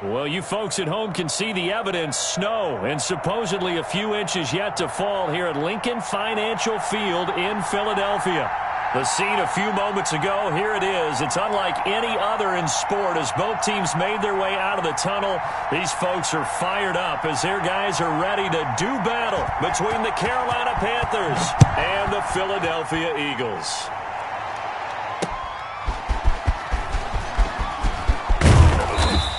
Well, you folks at home can see the evidence. Snow and supposedly a few inches yet to fall here at Lincoln Financial Field in Philadelphia. The scene a few moments ago, here it is. It's unlike any other in sport as both teams made their way out of the tunnel. These folks are fired up as their guys are ready to do battle between the Carolina Panthers and the Philadelphia Eagles.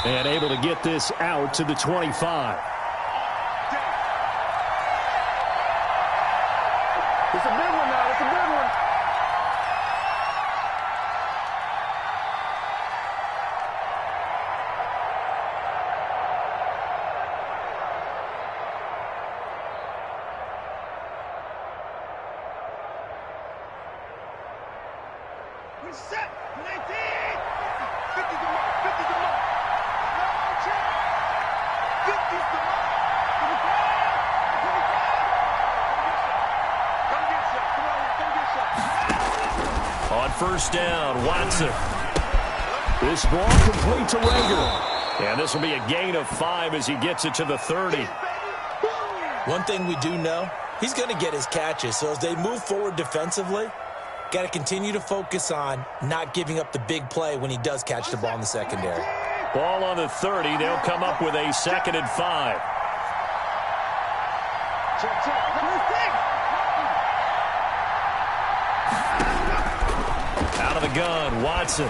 And able to get this out to the 25. It's a big one now. It's a big one. We're set. 19. 50 to mark. 50 to mark. 50 to mark. 25. On first down, Watson. This ball complete to Rager. And this will be a gain of 5 as he gets it to the 30. One thing we do know, he's going to get his catches. So as they move forward defensively, got to continue to focus on not giving up the big play when he does catch the ball in the secondary. Ball on the 30. They'll come up with a 2nd and 5. Out of the gun, Watson.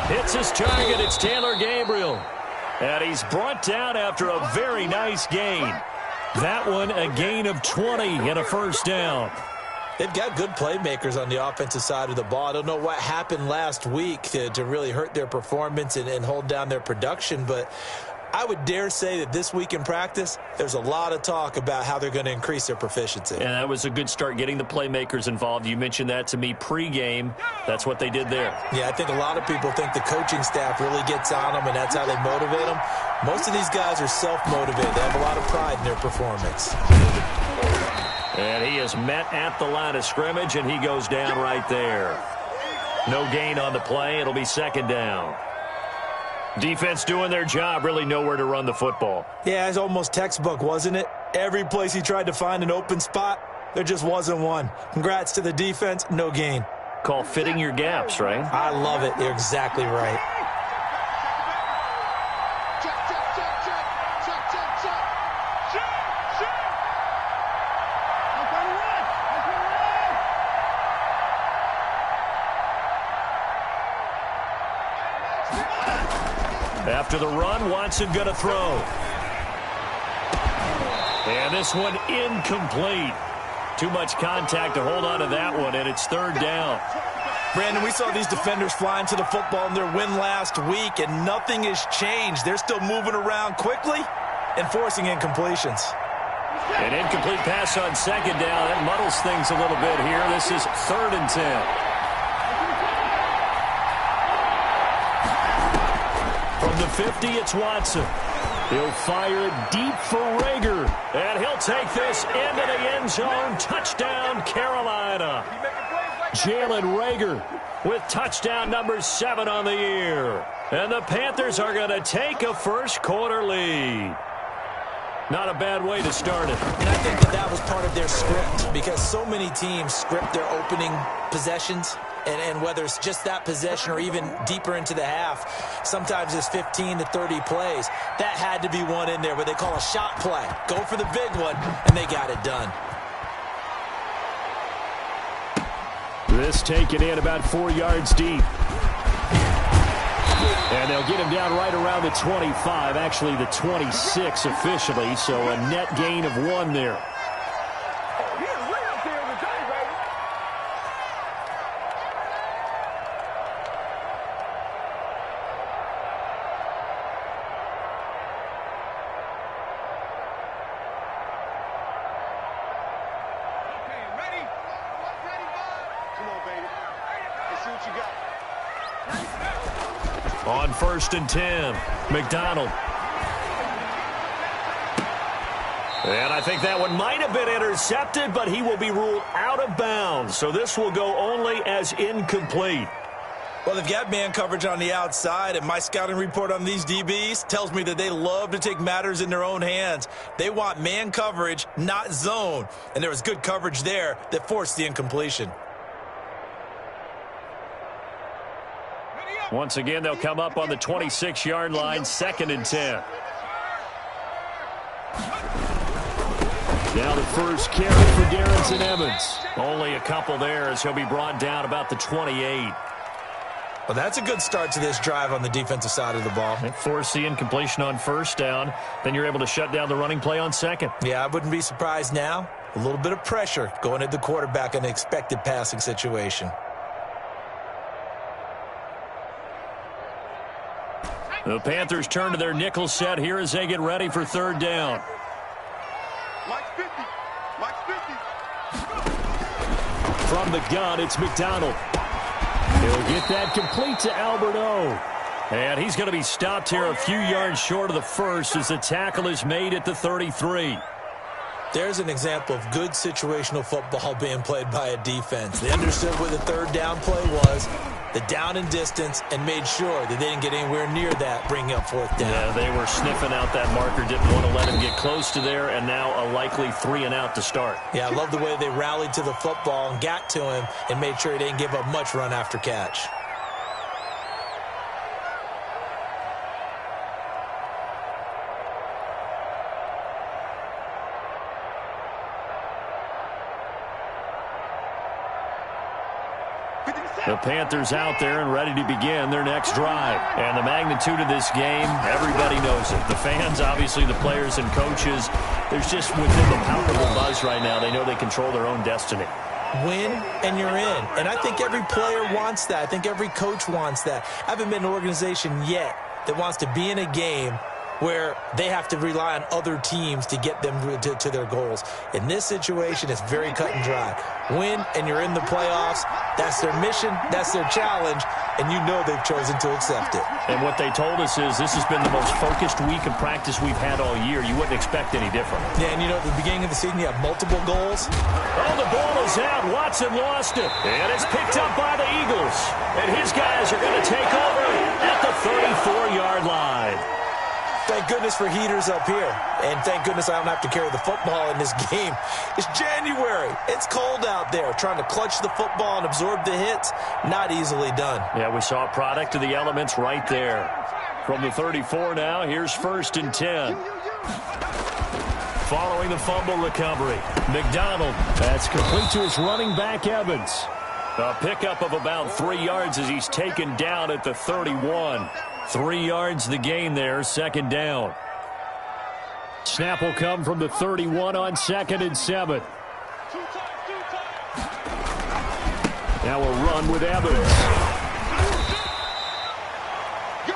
Hits his target. It's Taylor Gabriel. And he's brought down after a very nice gain. That one a gain of 20 and a first down. They've got good playmakers on the offensive side of the ball. I don't know what happened last week to really hurt their performance and hold down their production, but I would dare say that this week in practice, there's a lot of talk about how they're going to increase their proficiency. And that was a good start getting the playmakers involved. You mentioned that to me pregame. That's what they did there. Yeah, I think a lot of people think the coaching staff really gets on them, and that's how they motivate them. Most of these guys are self-motivated. They have a lot of pride in their performance. And he is met at the line of scrimmage, and he goes down right there. No gain on the play. It'll be 2nd down. Defense doing their job, really nowhere to run the football. Yeah, it's almost textbook, wasn't it? Every place he tried to find an open spot, there just wasn't one. Congrats to the defense, no gain. Call fitting your gaps, right? I love it. You're exactly right. After the run, Watson going to throw. And this one incomplete. Too much contact to hold on to that one, and it's 3rd down. Brandon, we saw these defenders flying to the football in their win last week, and nothing has changed. They're still moving around quickly and forcing incompletions. An incomplete pass on 2nd down. That muddles things a little bit here. This is 3rd and 10. From the 50, it's Watson. He'll fire it deep for Rager. And he'll take this into the end zone. Touchdown, Carolina. Jalen Rager with touchdown number 7 on the year. And the Panthers are going to take a first-quarter lead. Not a bad way to start it. And I think that was part of their script, because so many teams script their opening possessions. And whether it's just that possession or even deeper into the half, sometimes it's 15 to 30 plays. That had to be one in there, what they call a shot play. Go for the big one, and they got it done. This taken in about 4 yards deep. And they'll get him down right around the 25, actually the 26 officially, so a net gain of 1 there. On 1st and 10, McDonald. And I think that one might have been intercepted, but he will be ruled out of bounds. So this will go only as incomplete. Well, they've got man coverage on the outside, and my scouting report on these DBs tells me that they love to take matters in their own hands. They want man coverage, not zone. And there was good coverage there that forced the incompletion. Once again, they'll come up on the 26-yard line, 2nd and 10. Now the first carry for Darrington Evans. Only a couple there as he'll be brought down about the 28. Well, that's a good start to this drive on the defensive side of the ball. Force the incompletion on first down. Then you're able to shut down the running play on second. Yeah, I wouldn't be surprised now. A little bit of pressure going at the quarterback in an expected passing situation. The Panthers turn to their nickel set here as they get ready for 3rd down. Mike 50. Mike 50. From the gun, it's McDonald. He'll get that complete to Alberto. And he's going to be stopped here a few yards short of the first as the tackle is made at the 33. There's an example of good situational football being played by a defense. They understood where the 3rd down play was, the down and distance, and made sure that they didn't get anywhere near that, bringing up 4th down. Yeah, they were sniffing out that marker, didn't want to let him get close to there, and now a likely 3 and out to start. Yeah, I love the way they rallied to the football and got to him and made sure he didn't give up much run after catch. The Panthers out there and ready to begin their next drive. And the magnitude of this game, everybody knows it. The fans, obviously the players and coaches, there's just within the palpable buzz right now. They know they control their own destiny. Win and you're in. And I think every player wants that. I think every coach wants that. I haven't been in an organization yet that wants to be in a game where they have to rely on other teams to get them to their goals. In this situation, it's very cut and dry. Win, and you're in the playoffs. That's their mission. That's their challenge. And you know they've chosen to accept it. And what they told us is this has been the most focused week of practice we've had all year. You wouldn't expect any different. Yeah, and you know, at the beginning of the season, you have multiple goals. Oh, the ball is out. Watson lost it. And it's picked up by the Eagles. And his guys are going to take over at the 34-yard line. Thank goodness for heaters up here. And thank goodness I don't have to carry the football in this game. It's January. It's cold out there. Trying to clutch the football and absorb the hits, not easily done. Yeah, we saw a product of the elements right there. From the 34 now, here's 1st and 10. Following the fumble recovery, McDonald. That's complete to his running back, Evans. A pickup of about 3 yards as he's taken down at the 31. 3 yards the gain there, 2nd down. Snap will come from the 31 on 2nd and 7. Now a run with Evans.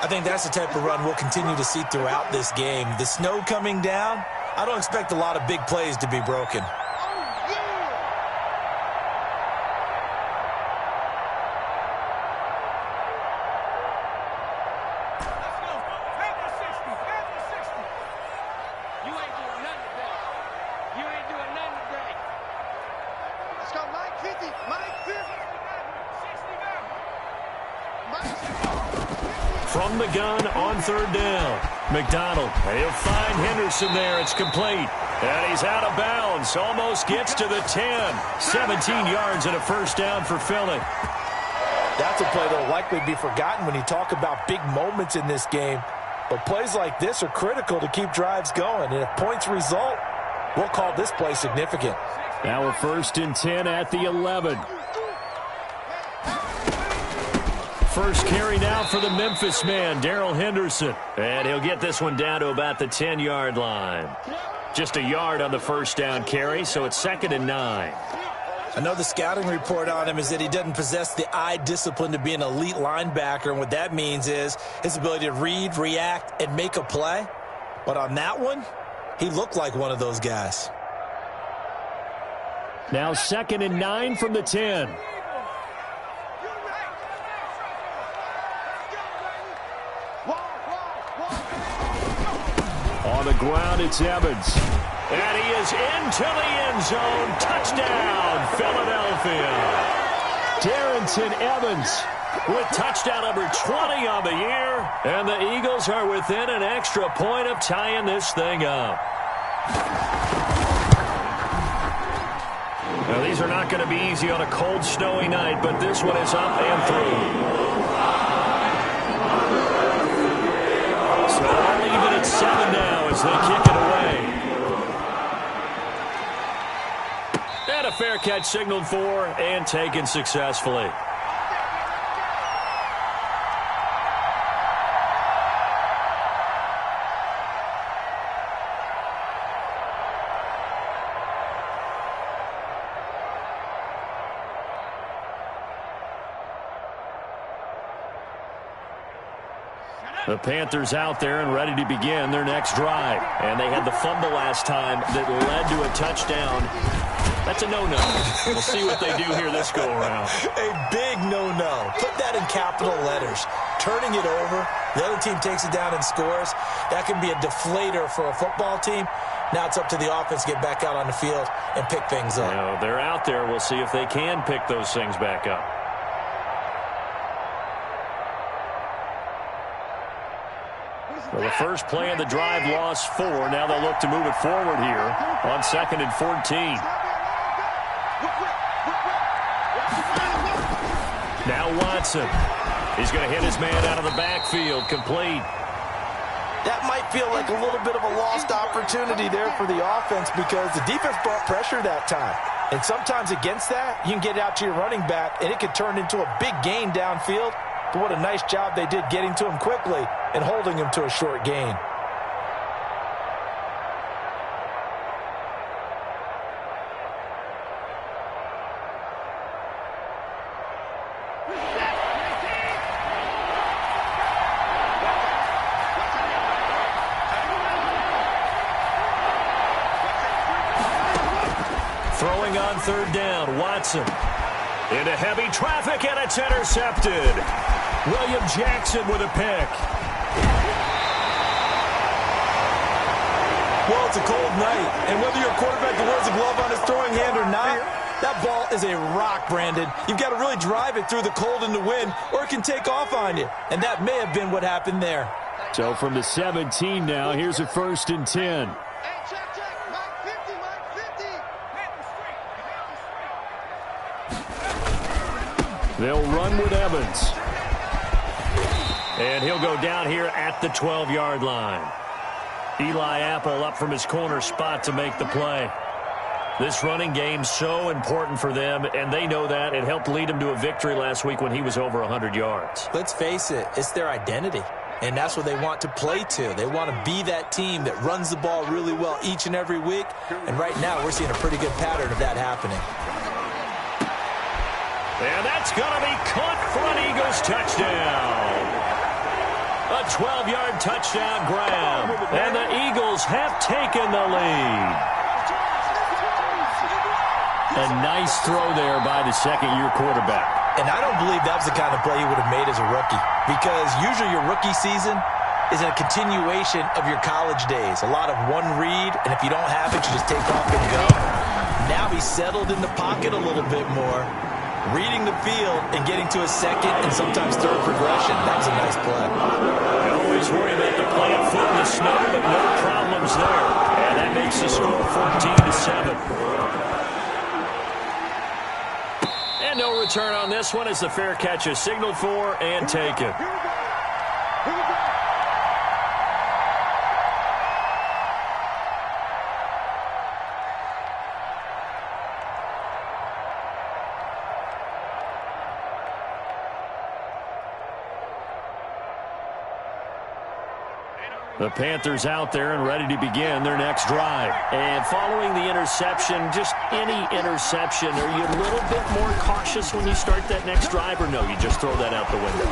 I think that's the type of run we'll continue to see throughout this game. The snow coming down, I don't expect a lot of big plays to be broken. From the gun on 3rd down. McDonald, he'll find Henderson there. It's complete. And he's out of bounds. Almost gets to the 10. 17 yards and a 1st down for Philly. That's a play that will likely be forgotten when you talk about big moments in this game. But plays like this are critical to keep drives going. And if points result, we'll call this play significant. Now a 1st and 10 at the 11. First carry now for the Memphis man, Darrell Henderson. And he'll get this one down to about the 10-yard line. Just a yard on the 1st down carry, so it's 2nd and 9. I know the scouting report on him is that he doesn't possess the eye discipline to be an elite linebacker, and what that means is his ability to read, react, and make a play. But on that one, he looked like one of those guys. Now 2nd and 9 from the 10. On the ground, it's Evans. And he is into the end zone. Touchdown, Philadelphia. Darrington Evans with touchdown number 20 on the year. And the Eagles are within an extra point of tying this thing up. Now, these are not going to be easy on a cold, snowy night, but this one is up and through. So all even at 7 now as they kick it away. And a fair catch signaled for and taken successfully. The Panthers out there and ready to begin their next drive. And they had the fumble last time that led to a touchdown. That's a no-no. We'll see what they do here this go-around. A big no-no. Put that in capital letters. Turning it over, the other team takes it down and scores. That can be a deflator for a football team. Now it's up to the offense to get back out on the field and pick things up. You know, they're out there. We'll see if they can pick those things back up. Well, the first play of the drive lost 4. Now they'll look to move it forward here on 2nd and 14. Now Watson. He's going to hit his man out of the backfield. Complete. That might feel like a little bit of a lost opportunity there for the offense because the defense brought pressure that time. And sometimes against that, you can get out to your running back, and it could turn into a big gain downfield. But what a nice job they did getting to him quickly and holding him to a short gain. Throwing on 3rd down, Watson. Into heavy traffic, and it's intercepted. William Jackson with a pick. Well, it's a cold night, and whether you're a quarterback that wears a glove on his throwing hand or not, that ball is a rock, Brandon. You've got to really drive it through the cold and the wind, or it can take off on you. And that may have been what happened there. So from the 17 now, here's a 1st and 10. They'll run with Evans. And he'll go down here at the 12-yard line. Eli Apple up from his corner spot to make the play. This running game so important for them, and they know that. It helped lead them to a victory last week when he was over 100 yards. Let's face it, it's their identity. And that's what they want to play to. They want to be that team that runs the ball really well each and every week. And right now, we're seeing a pretty good pattern of that happening. And that's going to be caught for an Eagles touchdown. A 12-yard touchdown grab. And the Eagles have taken the lead. A nice throw there by the second-year quarterback. And I don't believe that was the kind of play he would have made as a rookie. Because usually your rookie season is a continuation of your college days. A lot of one read, and if you don't have it, you just take off and go. Now he's settled in the pocket a little bit more, reading the field and getting to a second and sometimes third progression. That was a nice play. I always worry about the plant foot in the snow, but no problems there. And that makes the score 14-7. And no return on this one as the fair catch is signaled for and taken. The Panthers out there and ready to begin their next drive. And following the interception, just any interception, are you a little bit more cautious when you start that next drive, or no, you just throw that out the window?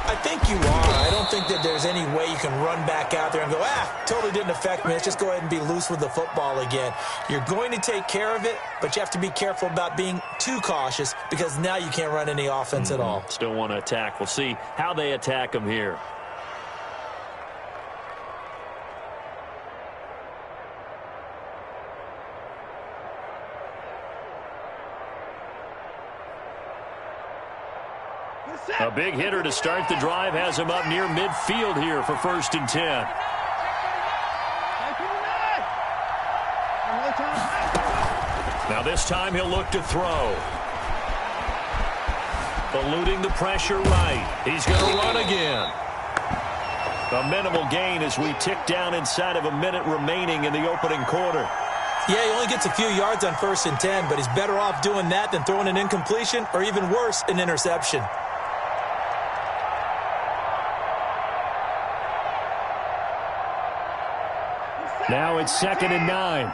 I think you are. I don't think that there's any way you can run back out there and go, totally didn't affect me. Let's just go ahead and be loose with the football again. You're going to take care of it, but you have to be careful about being too cautious because now you can't run any offense at all. Still want to attack. We'll see how they attack them here. A big hitter to start the drive has him up near midfield here for 1st and 10. Now this time he'll look to throw. Eluding the pressure right. He's going to run again. A minimal gain as we tick down inside of a minute remaining in the opening quarter. Yeah, he only gets a few yards on 1st and 10, but he's better off doing that than throwing an incompletion or even worse, an interception. Now it's 2nd and 9.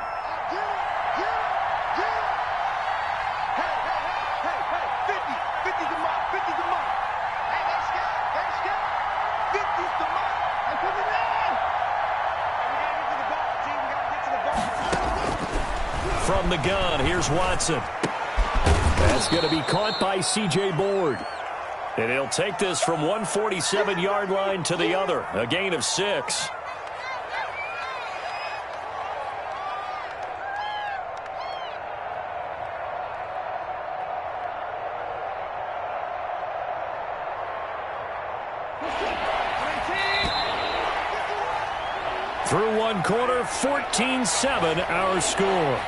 From the gun, here's Watson. That's going to be caught by C.J. Board. And he'll take this from 147-yard line to the other. A gain of 6. Through one quarter, 14-7 our score.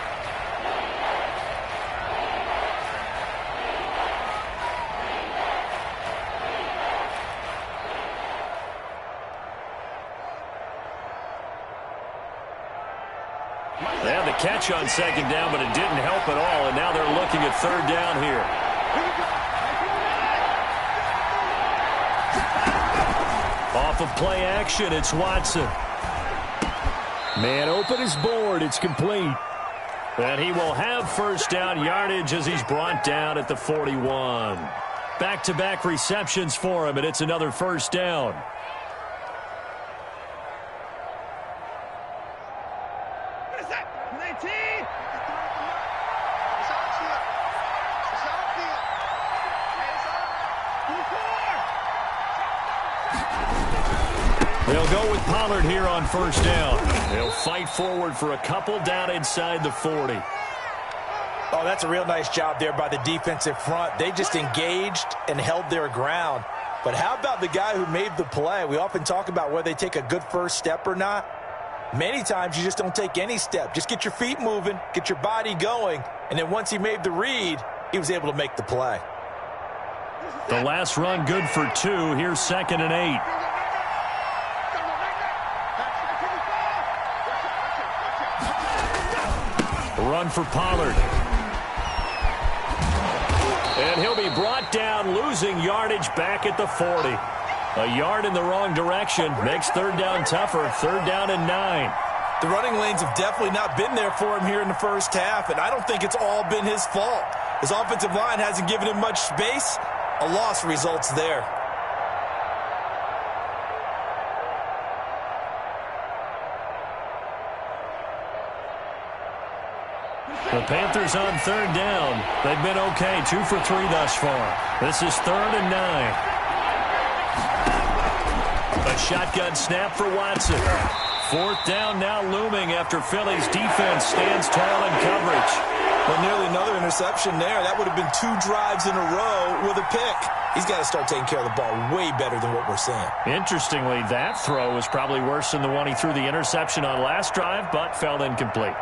They had the catch on 2nd down, but it didn't help at all, and now they're looking at 3rd down here. Off of play action, it's Watson. Man open is Board. It's complete. And he will have 1st down yardage as he's brought down at the 41. Back-to-back receptions for him, and it's another 1st down. What is that? 19? They'll go with Pollard here on 1st down. They'll fight forward for a couple down inside the 40. Oh, that's a real nice job there by the defensive front. They just engaged and held their ground. But how about the guy who made the play? We often talk about whether they take a good first step or not. Many times you just don't take any step. Just get your feet moving, get your body going, and then once he made the read, he was able to make the play. The last run good for 2. Here's 2nd and 8. Run for Pollard. And he'll be brought down, losing yardage back at the 40. A yard in the wrong direction makes 3rd down tougher. 3rd down and 9. The running lanes have definitely not been there for him here in the first half, and I don't think it's all been his fault. His offensive line hasn't given him much space. A loss results there. The Panthers on 3rd down. They've been okay, 2 for 3 thus far. This is 3rd and 9. A shotgun snap for Watson. 4th down now looming after Philly's defense stands tall in coverage. Well, nearly another interception there. That would have been 2 drives in a row with a pick. He's got to start taking care of the ball way better than what we're seeing. Interestingly, that throw was probably worse than the one he threw the interception on last drive, but fell incomplete.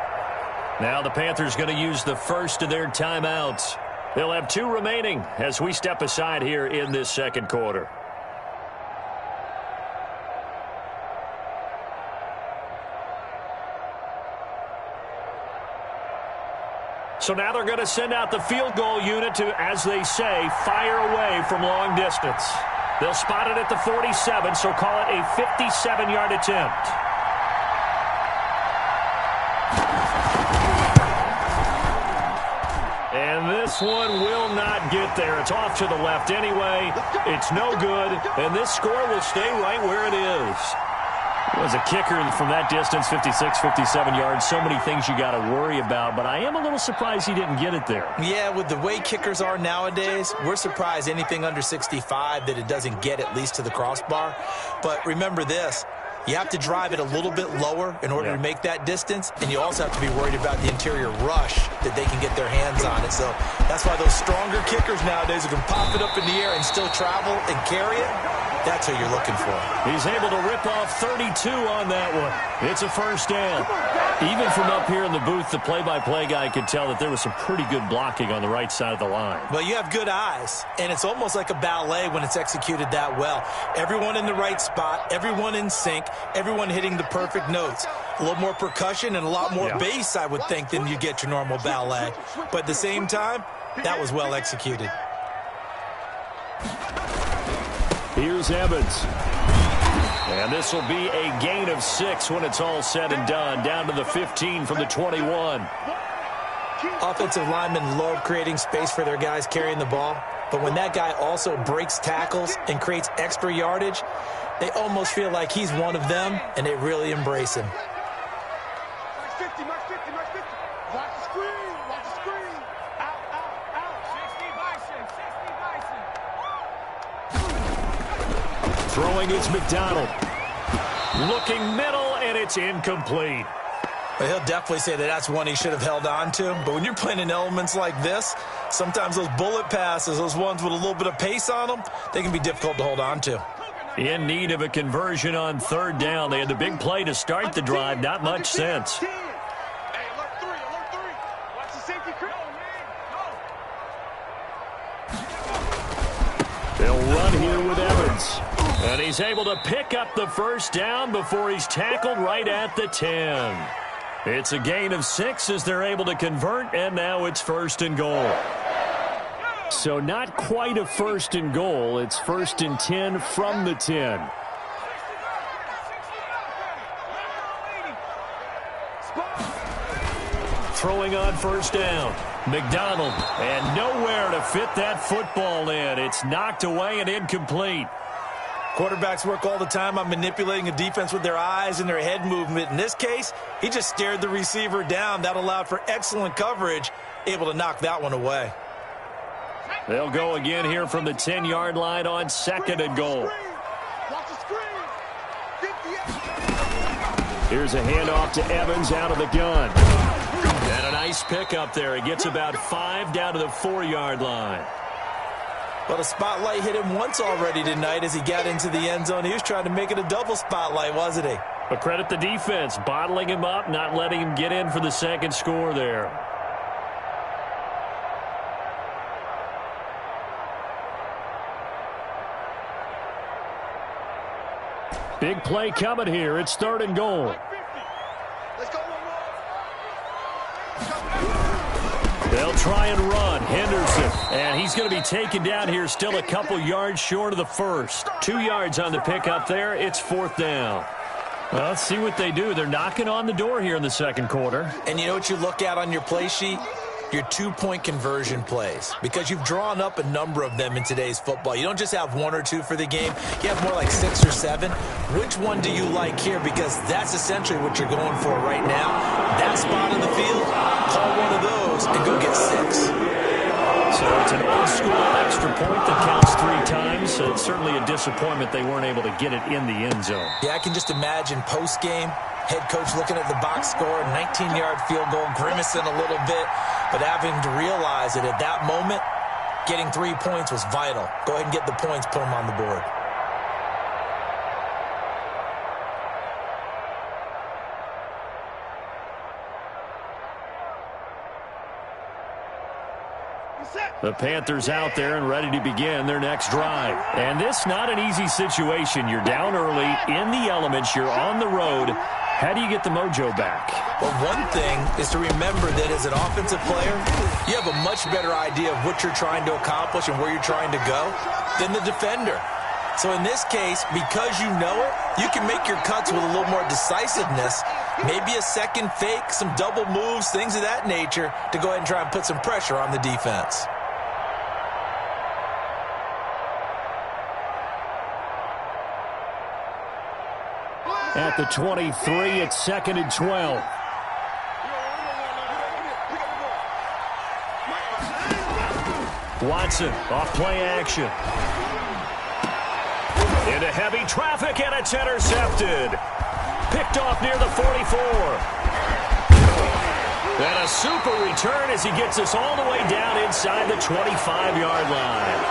Now the Panthers going to use the first of their timeouts. They'll have 2 remaining as we step aside here in this 2nd quarter. So now they're going to send out the field goal unit to, as they say, fire away from long distance. They'll spot it at the 47, so call it a 57-yard attempt. And this one will not get there. It's off to the left anyway. It's no good, and this score will stay right where it is. It was a kicker from that distance, 56, 57 yards. So many things you got to worry about, but I am a little surprised he didn't get it there. Yeah, with the way kickers are nowadays, we're surprised anything under 65 that it doesn't get at least to the crossbar. But remember this, You have to drive it a little bit lower in order to make that distance, and you also have to be worried about the interior rush that they can get their hands on it. So that's why those stronger kickers nowadays who can pop it up in the air and still travel and carry it, that's who you're looking for. He's able to rip off 32 on that one. It's a first down. Even from up here in the booth, the play-by-play guy could tell that there was some pretty good blocking on the right side of the line. Well, you have good eyes, and it's almost like a ballet when it's executed that well. Everyone in the right spot, everyone in sync, everyone hitting the perfect notes. A little more percussion and a lot more bass, I would think, than you get your normal ballet. But at the same time, that was well executed. Here's Evans. And this will be a gain of 6 when it's all said and done. Down to the 15 from the 21. Offensive linemen love creating space for their guys carrying the ball. But when that guy also breaks tackles and creates extra yardage, they almost feel like he's one of them, and they really embrace him. Mark 50, Mark 50, Mark 50. Watch the screen, watch the screen. Out, out, out. 60 Bison, 60 Bison. Throwing is McDonald. Looking middle, and it's incomplete. Well, he'll definitely say that that's one he should have held on to. But when you're playing in elements like this, sometimes those bullet passes, those ones with a little bit of pace on them, they can be difficult to hold on to. In need of a conversion on third down. They had the big play to start the drive. Not much sense. Hey, alert 3, alert 3. Watch the safety crew. They'll run here with Evans. And he's able to pick up the first down before he's tackled right at the 10. It's a gain of 6 as they're able to convert, and now it's first and goal. So not quite a first and goal. It's first and 10 from the 10. Throwing on first down. McDonald, and nowhere to fit that football in. It's knocked away and incomplete. Quarterbacks work all the time on manipulating a defense with their eyes and their head movement. In this case, he just stared the receiver down. That allowed for excellent coverage, able to knock that one away. They'll go again here from the 10-yard line on second and goal. Watch the screen. Here's a handoff to Evans out of the gun. And a nice pickup there. He gets about 5 down to the 4-yard line. Well, the spotlight hit him once already tonight as he got into the end zone. He was trying to make it a double spotlight, wasn't he? But credit the defense, bottling him up, not letting him get in for the second score there. Big play coming here. It's third and goal. Let's go, They'll try and run. Henderson. And he's going to be taken down here, still a couple yards short of the first. 2 yards on the pickup there. It's fourth down. Well, let's see what they do. They're knocking on the door here in the second quarter. And you know what you look at on your play sheet? Your 2-point conversion plays, because you've drawn up a number of them in today's football. You don't just have 1 or 2 for the game. You have more like 6 or 7. Which one do you like here? Because that's essentially what you're going for right now. That spot on the field, call one of those and go get 6. So it's an old-school extra point that counts 3 times. So it's certainly a disappointment they weren't able to get it in the end zone. Yeah, I can just imagine post-game, head coach looking at the box score, 19-yard field goal, grimacing a little bit, but having to realize that at that moment, getting 3 points was vital. Go ahead and get the points, put them on the board. The Panthers out there and ready to begin their next drive. And this not an easy situation. You're down early, in the elements, you're on the road. How do you get the mojo back? Well, one thing is to remember that as an offensive player, you have a much better idea of what you're trying to accomplish and where you're trying to go than the defender. So in this case, because you know it, you can make your cuts with a little more decisiveness, maybe a second fake, some double moves, things of that nature, to go ahead and try and put some pressure on the defense. At the 23, it's second and 12. Watson off play action. Into heavy traffic, and it's intercepted. Picked off near the 44. And a super return as he gets us all the way down inside the 25-yard line.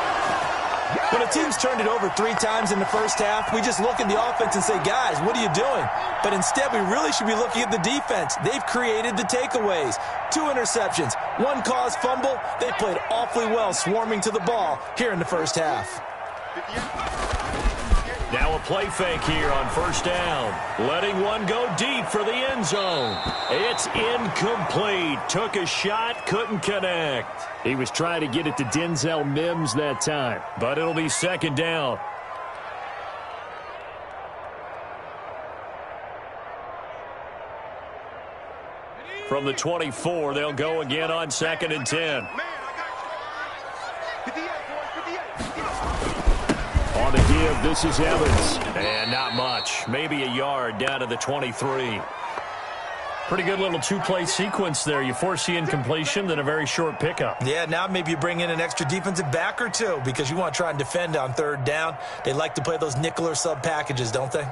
When a team's turned it over 3 times in the first half, we just look at the offense and say, guys, what are you doing? But instead, we really should be looking at the defense. They've created the takeaways. 2 interceptions, 1 caused fumble. They played awfully well swarming to the ball here in the first half. Now a play fake here on first down. Letting one go deep for the end zone. It's incomplete. Took a shot, couldn't connect. He was trying to get it to Denzel Mims that time, but it'll be second down. From the 24, they'll go again on 2nd and 10. On the give, this is Evans. And not much. Maybe a yard down to the 23. Pretty good little 2-play sequence there. You force the incompletion, then a very short pickup. Yeah, now maybe you bring in an extra defensive back or 2 because you want to try and defend on 3rd down. They like to play those nickel or sub packages, don't they?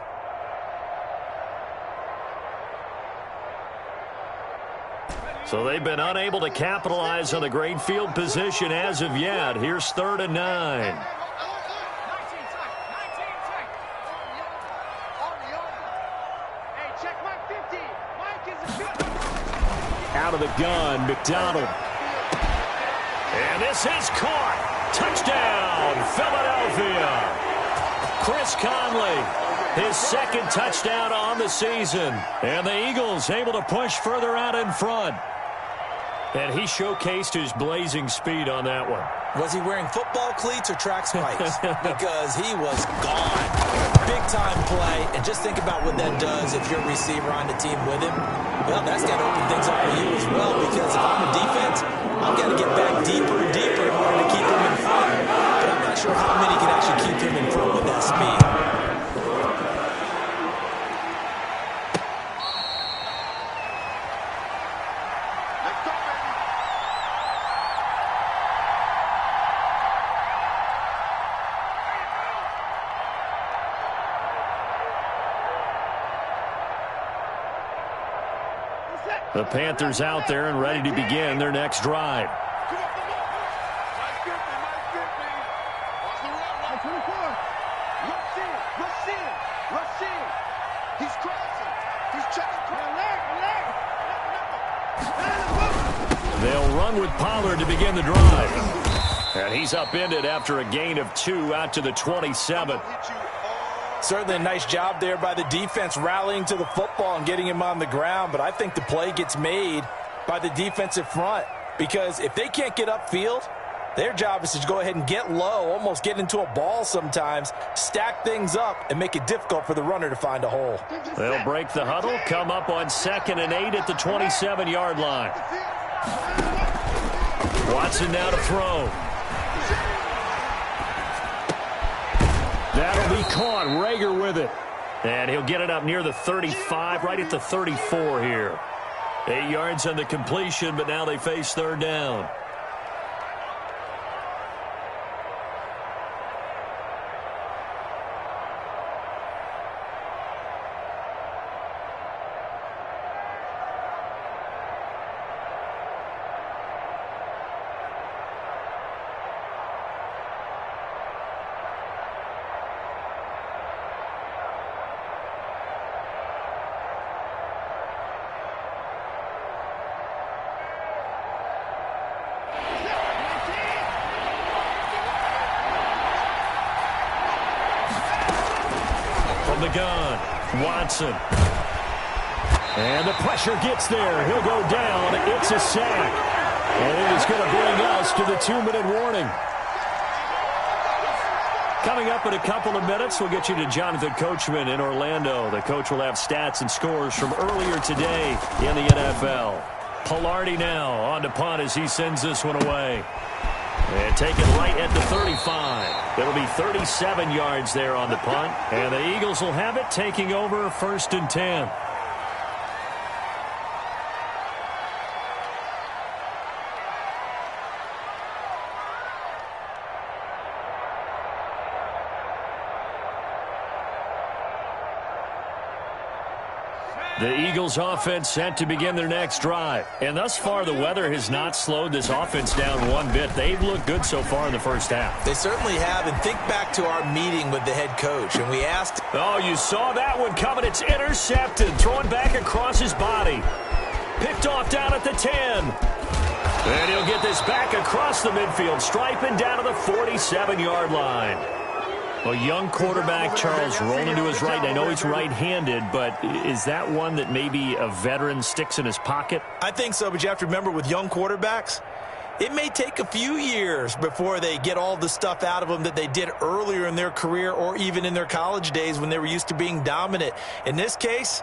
So they've been unable to capitalize on the great field position as of yet. Here's 3rd and 9. Out of the gun, McDonald. And this is caught. Touchdown, Philadelphia. Chris Conley, his 2nd touchdown on the season. And the Eagles able to push further out in front. And he showcased his blazing speed on that one. Was he wearing football cleats or track spikes? Because he was gone. Big-time play. And just think about what that does if you're a receiver on the team with him. Well, that's got to open things up for you as well. Because if I'm a defense, I've got to get back deeper and deeper in order to keep him in front. But I'm not sure how many can actually keep him in front with that speed. The Panthers out there and ready to begin their next drive. They'll run with Pollard to begin the drive. And he's upended after a gain of 2 out to the 27. Certainly a nice job there by the defense rallying to the football and getting him on the ground. But I think the play gets made by the defensive front. Because if they can't get upfield, their job is to go ahead and get low, almost get into a ball sometimes, stack things up, and make it difficult for the runner to find a hole. They'll break the huddle, come up on 2nd and 8 at the 27-yard line. Watson now to throw. That'll be caught. Rager with it. And he'll get it up near the 35, right at the 34 here. 8 yards on the completion, but now they face 3rd down. The gun, Watson. And the pressure gets there. He'll go down. It's a sack. And it is going to bring us to the 2-minute warning. Coming up in a couple of minutes, we'll get you to Jonathan Coachman in Orlando. The coach will have stats and scores from earlier today in the NFL. Pilardi now on to punt as he sends this one away. And taken right at the 35. It'll be 37 yards there on the punt. And the Eagles will have it, taking over 1st and 10. The Eagles offense set to begin their next drive. And thus far, the weather has not slowed this offense down one bit. They've looked good so far in the first half. They certainly have. And think back to our meeting with the head coach. And we asked... Oh, you saw that one coming. It's intercepted. Thrown back across his body. Picked off down at the 10. And he'll get this back across the midfield, striping down to the 47-yard line. A young quarterback, Charles, rolling to his right. I know he's right-handed, but is that one that maybe a veteran sticks in his pocket? I think so, but you have to remember with young quarterbacks, it may take a few years before they get all the stuff out of them that they did earlier in their career or even in their college days when they were used to being dominant. In this case,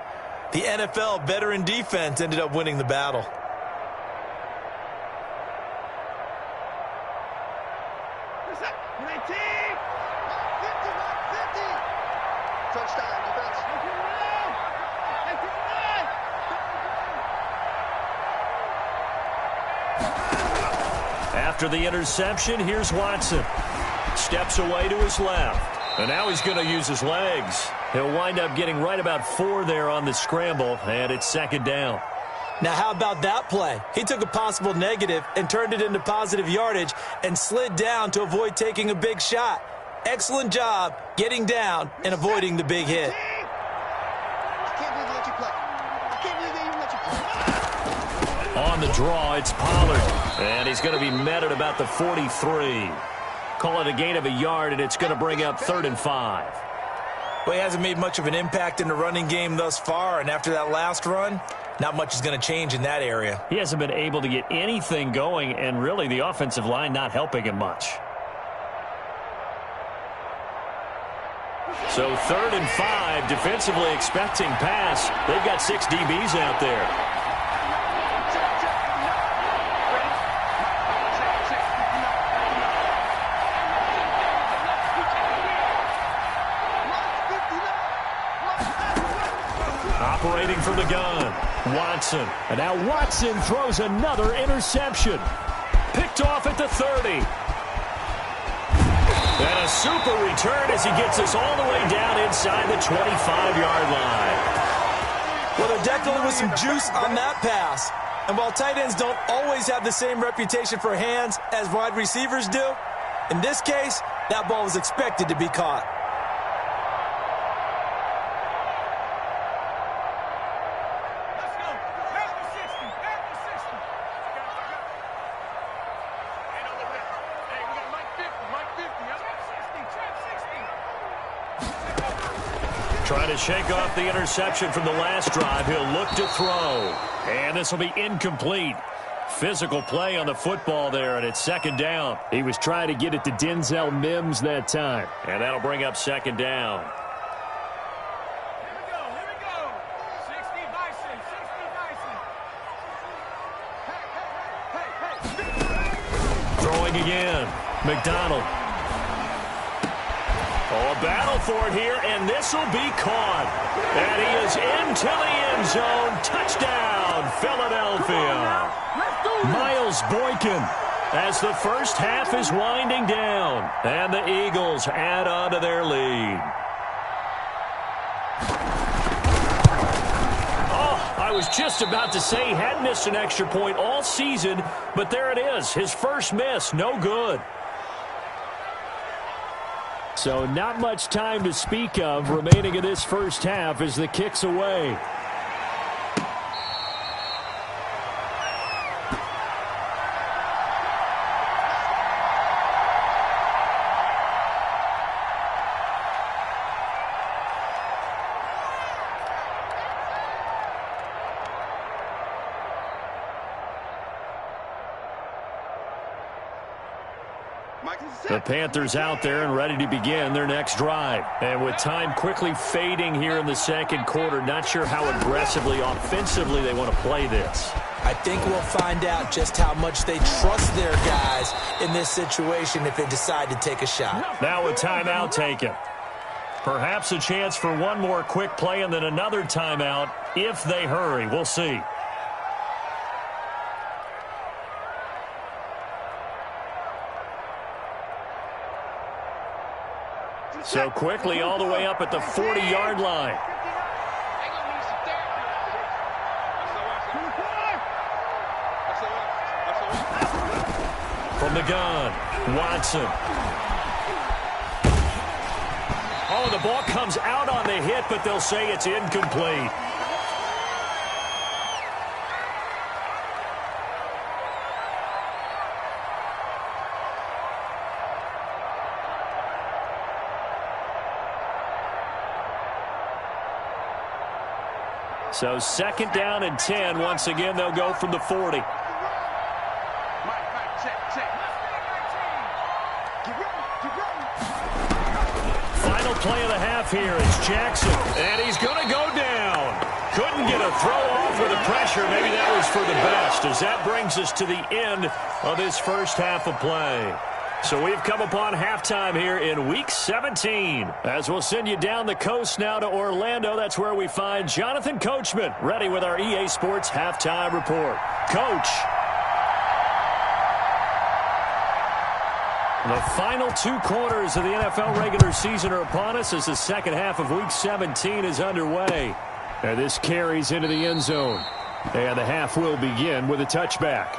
the NFL veteran defense ended up winning the battle. After the interception, here's Watson. Steps away to his left. And now he's going to use his legs. He'll wind up getting right about 4 there on the scramble, and it's second down. Now, how about that play? He took a possible negative and turned it into positive yardage and slid down to avoid taking a big shot. Excellent job getting down and avoiding the big hit. On the draw, it's Pollard. And he's going to be met at about the 43. Call it a gain of a yard, and it's going to bring up 3rd and 5. Well, he hasn't made much of an impact in the running game thus far, and after that last run, not much is going to change in that area. He hasn't been able to get anything going, and really the offensive line not helping him much. So 3rd and 5, defensively expecting pass. They've got 6 DBs out there. Operating from the gun, Watson. And now Watson throws another interception. Picked off at the 30. And a super return as he gets us all the way down inside the 25-yard line. Well, there definitely was some juice on that pass. And while tight ends don't always have the same reputation for hands as wide receivers do, in this case, that ball was expected to be caught. Trying to shake off the interception from the last drive. He'll look to throw. And this will be incomplete. Physical play on the football there, and it's second down. He was trying to get it to Denzel Mims that time. And that'll bring up second down. Here we go. 60 Bison, 60 Bison. Throwing again. McDonald. Oh, a battle for it here, and this will be caught. And he is into the end zone. Touchdown, Philadelphia. Miles Boykin as the first half is winding down. And the Eagles add on to their lead. Oh, I was just about to say he had missed an extra point all season, but there it is. His first miss, no good. So not much time to speak of remaining in this first half as the kick's away. The Panthers out there and ready to begin their next drive. And with time quickly fading here in the second quarter, not sure how aggressively, offensively they want to play this. I think we'll find out just how much they trust their guys in this situation if they decide to take a shot. Now a timeout taken. Perhaps a chance for one more quick play and then another timeout if they hurry. We'll see. So quickly all the way up at the 40-yard line. From the gun, Watson. Oh, the ball comes out on the hit, but they'll say it's incomplete. So 2nd down and 10. Once again, they'll go from the 40. Final play of the half here is Jackson. And he's going to go down. Couldn't get a throw off with the pressure. Maybe that was for the best, as that brings us to the end of this first half of play. So we've come upon halftime here in Week 17. As we'll send you down the coast now to Orlando, that's where we find Jonathan Coachman, ready with our EA Sports Halftime Report. Coach. The final 2 quarters of the NFL regular season are upon us as the second half of Week 17 is underway. And this carries into the end zone. And the half will begin with a touchback.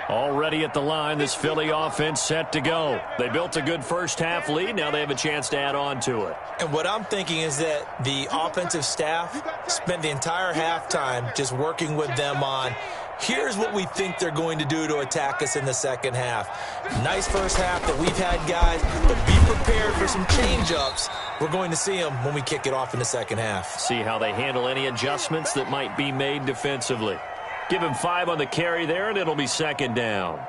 Already at the line, this Philly offense set to go. They built a good first half lead. Now they have a chance to add on to it. And what I'm thinking is that the offensive staff spent the entire halftime just working with them on, here's what we think they're going to do to attack us in the second half. Nice first half that we've had, guys, but be prepared for some change-ups. We're going to see them when we kick it off in the second half. See how they handle any adjustments that might be made defensively. Give him 5 on the carry there, and it'll be 2nd down.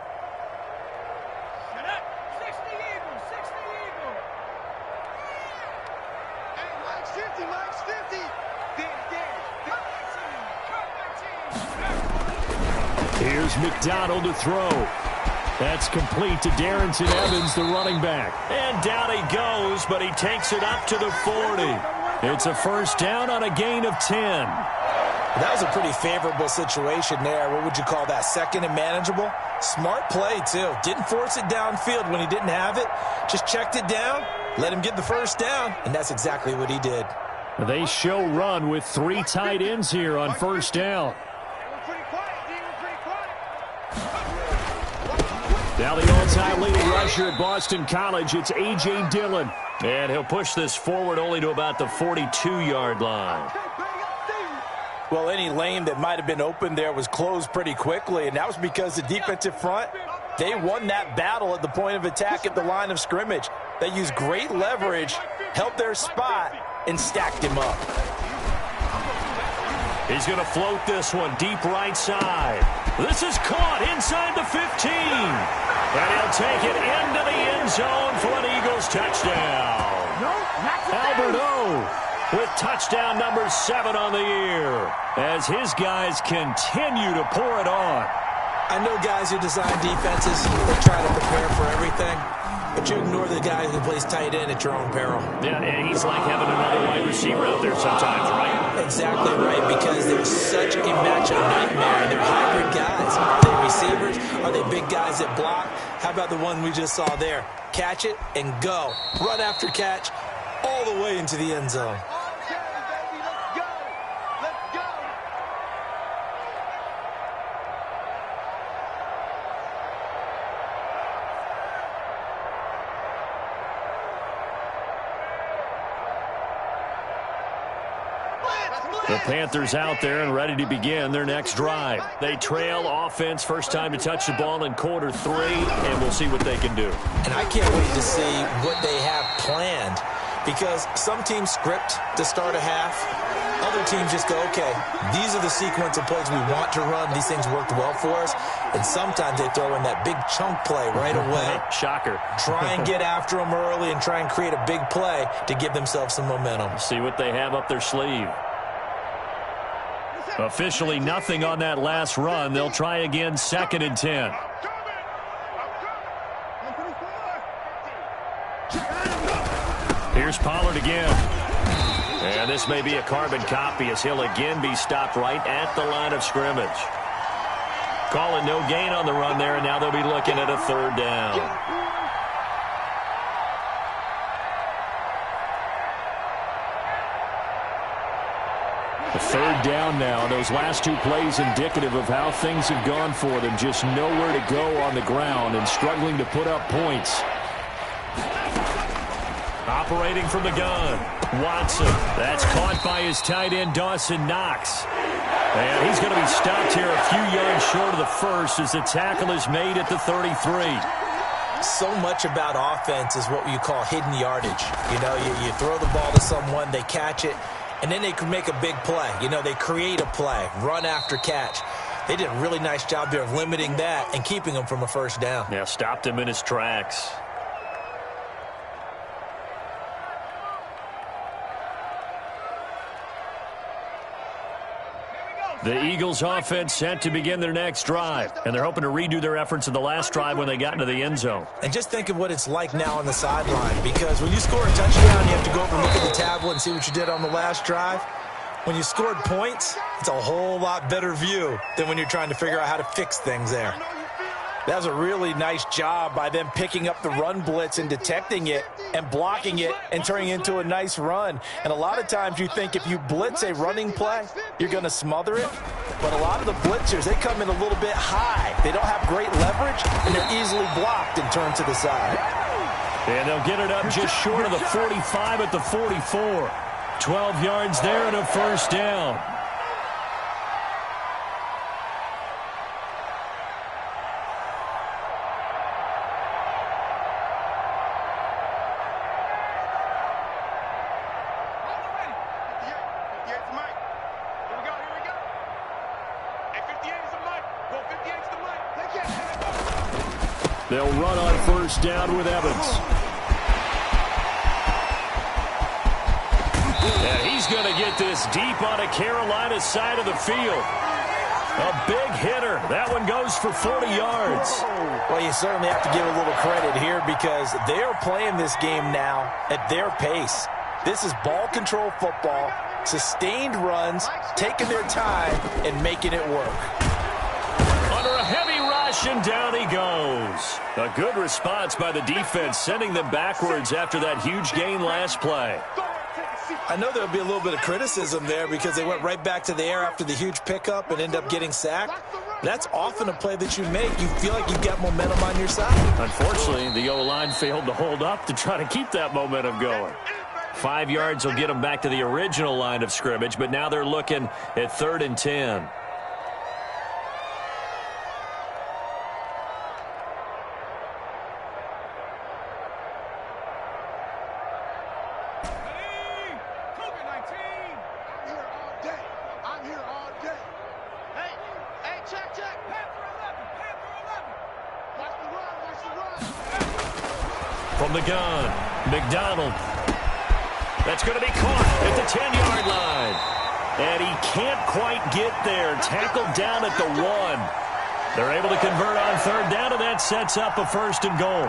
Here's McDonald to throw. That's complete to Darrington Evans, the running back. And down he goes, but he takes it up to the 40. It's a first down on a gain of 10. That was a pretty favorable situation there. What would you call that? 2nd and manageable? Smart play, too. Didn't force it downfield when he didn't have it. Just checked it down, let him get the first down, and that's exactly what he did. They show run with 3 tight ends here on first down. Now the all-time leading rusher at Boston College, it's A.J. Dillon. And he'll push this forward only to about the 42-yard line. Well, any lane that might have been open there was closed pretty quickly, and that was because the defensive front, they won that battle at the point of attack at the line of scrimmage. They used great leverage, held their spot, and stacked him up. He's going to float this one deep right side. This is caught inside the 15. And he'll take it into the end zone for an Eagles touchdown. Alberto with touchdown number 7 on the year as his guys continue to pour it on. I know guys who design defenses, they try to prepare for everything, but you ignore the guy who plays tight end at your own peril. Yeah, and he's like having another wide receiver out there sometimes, right? Exactly right, because they're such a matchup nightmare. They're hybrid guys. Are they receivers? Are they big guys that block? How about the one we just saw there? Catch it and go. Run after catch all the way into the end zone. The Panthers out there and ready to begin their next drive. They trail offense, first time to touch the ball in quarter 3, and we'll see what they can do. And I can't wait to see what they have planned, because some teams script to start a half. Other teams just go, okay, these are the sequence of plays we want to run. These things worked well for us. And sometimes they throw in that big chunk play right away. Shocker. Try and get after them early and try and create a big play to give themselves some momentum. See what they have up their sleeve. Officially nothing on that last run. They'll try again, 2nd and 10. Here's Pollard again. And this may be a carbon copy as he'll again be stopped right at the line of scrimmage. Calling no gain on the run there, and now they'll be looking at a 3rd down. The third down now. Those last two plays indicative of how things have gone for them. Just nowhere to go on the ground and struggling to put up points. Operating from the gun, Watson. That's caught by his tight end, Dawson Knox. And he's going to be stopped here a few yards short of the first as the tackle is made at the 33. So much about offense is what you call hidden yardage. You know, you throw the ball to someone, they catch it, and then they can make a big play. You know, they create a play, run after catch. They did a really nice job there of limiting that and keeping him from a first down. Yeah, stopped him in his tracks. The Eagles offense set to begin their next drive, and they're hoping to redo their efforts in the last drive when they got into the end zone. And just think of what it's like now on the sideline, because when you score a touchdown, you have to go over and look at the tablet and see what you did on the last drive. When you scored points, it's a whole lot better view than when you're trying to figure out how to fix things there. That was a really nice job by them picking up the run blitz and detecting it and blocking it and turning it into a nice run. And a lot of times you think if you blitz a running play, you're going to smother it. But a lot of the blitzers, they come in a little bit high. They don't have great leverage, and they're easily blocked and turned to the side. And they'll get it up just short of the 45 at the 44. 12 yards there and a first down. They'll run on first down with Evans. And he's going to get this deep on a Carolina side of the field. A big hitter. That one goes for 40 yards. Well, you certainly have to give a little credit here because they are playing this game now at their pace. This is ball control football, sustained runs, taking their time, and making it work. Under a heavy rush, and down he goes. A good response by the defense, sending them backwards after that huge gain last play. I know there'll be a little bit of criticism there because they went right back to the air after the huge pickup and end up getting sacked. That's often a play that you make. You feel like you've got momentum on your side. Unfortunately, the O-line failed to hold up to try to keep that momentum going. 5 yards will get them back to the original line of scrimmage, but now they're looking at 3rd and 10. From the gun, McDonald. That's going to be caught at the 10-yard line. And he can't quite get there. Tackled down at the 1. They're able to convert on 3rd down, and that sets up a 1st and goal.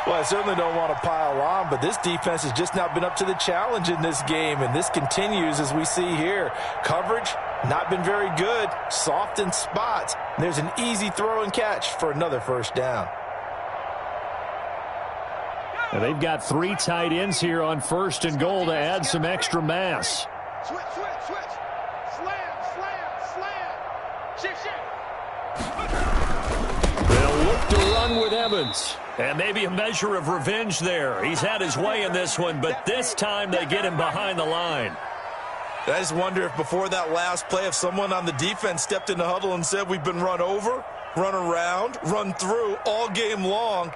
Well, I certainly don't want to pile on, but this defense has just not been up to the challenge in this game, and this continues as we see here. Coverage, not been very good, soft in spots. There's an easy throw and catch for another 1st down. And they've got 3 tight ends here on 1st and goal to add some extra mass. Switch. Slam. Shift. They'll look to run with Evans. And maybe a measure of revenge there. He's had his way in this one, but this time they get him behind the line. I just wonder if before that last play, if someone on the defense stepped in the huddle and said, we've been run over, run around, run through all game long.